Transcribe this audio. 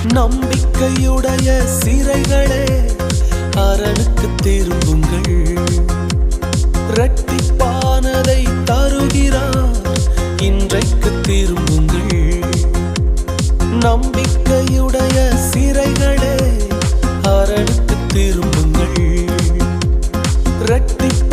நம்பிக்கையுடைய சிறைகளே அரணுக்கு திரும்புங்கள். இரட்டிப்பானதை தருகிறார், இன்றைக்கு திரும்புங்கள். நம்பிக்கையுடைய சிறைகளே அரணுக்கு திரும்புங்கள். இரட்டிப்பானதை